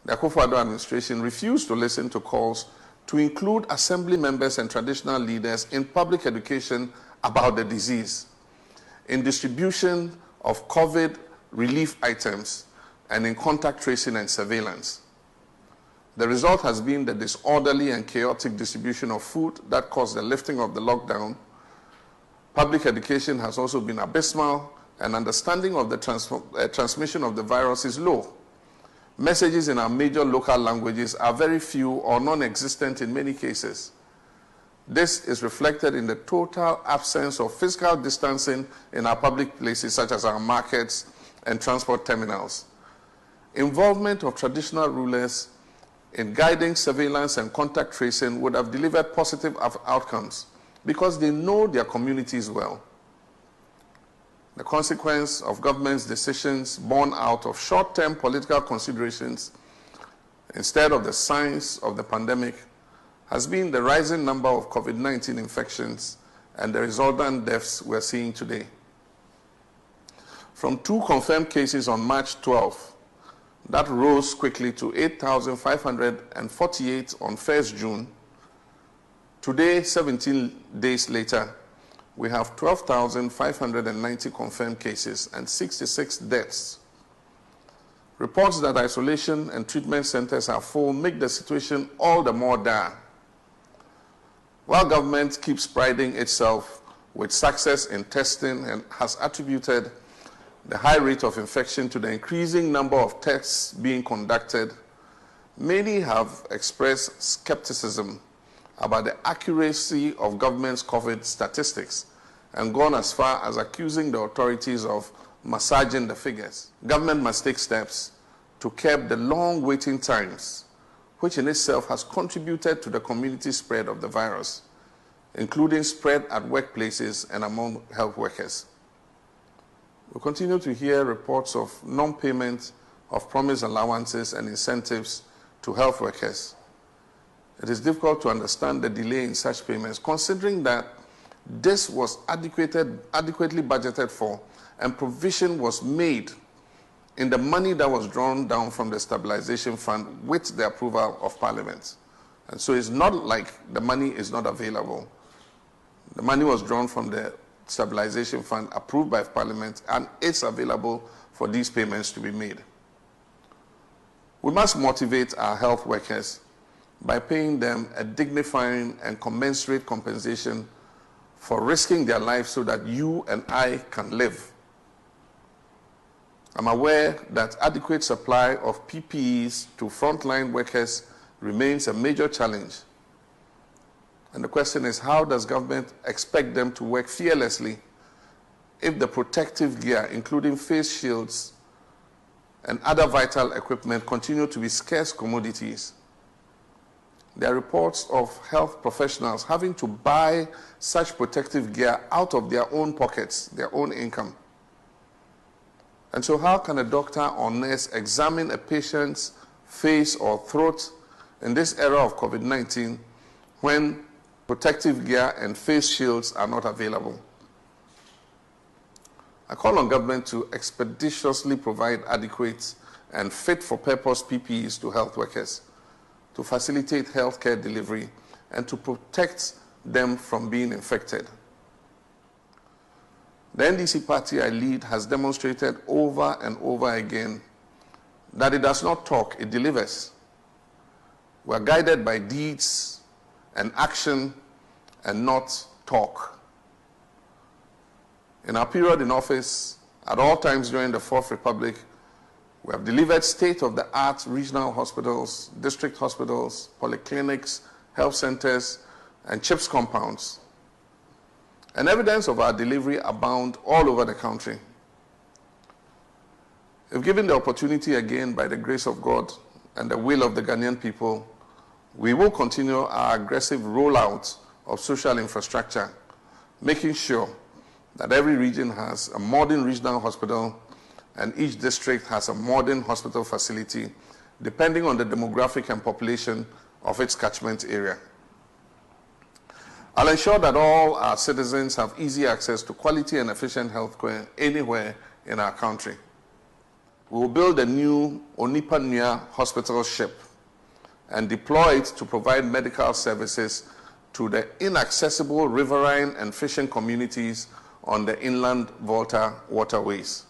The Akufo-Addo administration refused to listen to calls to include assembly members and traditional leaders in public education about the disease, in distribution of COVID relief items, and in contact tracing and surveillance. The result has been the disorderly and chaotic distribution of food that caused the lifting of the lockdown. Public education has also been abysmal, and understanding of the transmission of the virus is low. Messages in our major local languages are very few or non-existent in many cases. This is reflected in the total absence of physical distancing in our public places, such as our markets and transport terminals. Involvement of traditional rulers in guiding surveillance and contact tracing would have delivered positive outcomes because they know their communities well. The consequence of government's decisions born out of short-term political considerations instead of the science of the pandemic has been the rising number of COVID-19 infections and the resultant deaths we're seeing today. From 2 confirmed cases on March 12, that rose quickly to 8,548 on 1st June. Today, 17 days later, we have 12,590 confirmed cases and 66 deaths. Reports that isolation and treatment centers are full make the situation all the more dire. While government keeps priding itself with success in testing and has attributed the high rate of infection to the increasing number of tests being conducted, many have expressed skepticism about the accuracy of government's COVID statistics and gone as far as accusing the authorities of massaging the figures. Government must take steps to curb the long waiting times, which in itself has contributed to the community spread of the virus, including spread at workplaces and among health workers. We continue to hear reports of non-payment of promised allowances and incentives to health workers. It is difficult to understand the delay in such payments, considering that this was adequately budgeted for and provision was made in the money that was drawn down from the stabilization fund with the approval of Parliament. And so it's not like the money is not available. The money was drawn from the stabilization fund approved by Parliament, and it's available for these payments to be made. We must motivate our health workers by paying them a dignifying and commensurate compensation for risking their lives so that you and I can live. I'm aware that adequate supply of PPEs to frontline workers remains a major challenge. And the question is, how does government expect them to work fearlessly if the protective gear, including face shields and other vital equipment, continue to be scarce commodities? There are reports of health professionals having to buy such protective gear out of their own pockets, their own income. And so how can a doctor or nurse examine a patient's face or throat in this era of COVID-19 when protective gear and face shields are not available? I call on government to expeditiously provide adequate and fit-for-purpose PPEs to health workers, to facilitate healthcare delivery, and to protect them from being infected. The NDC party I lead has demonstrated over and over again that it does not talk, it delivers. We are guided by deeds and action and not talk. In our period in office, at all times during the Fourth Republic, we have delivered state-of-the-art regional hospitals, district hospitals, polyclinics, health centers, and CHIPS compounds. And evidence of our delivery abound all over the country. If given the opportunity again by the grace of God and the will of the Ghanaian people, we will continue our aggressive rollout of social infrastructure, making sure that every region has a modern regional hospital and each district has a modern hospital facility, depending on the demographic and population of its catchment area. I'll ensure that all our citizens have easy access to quality and efficient health care anywhere in our country. We will build a new Onipa Nua hospital ship and deploy it to provide medical services to the inaccessible riverine and fishing communities on the inland Volta waterways.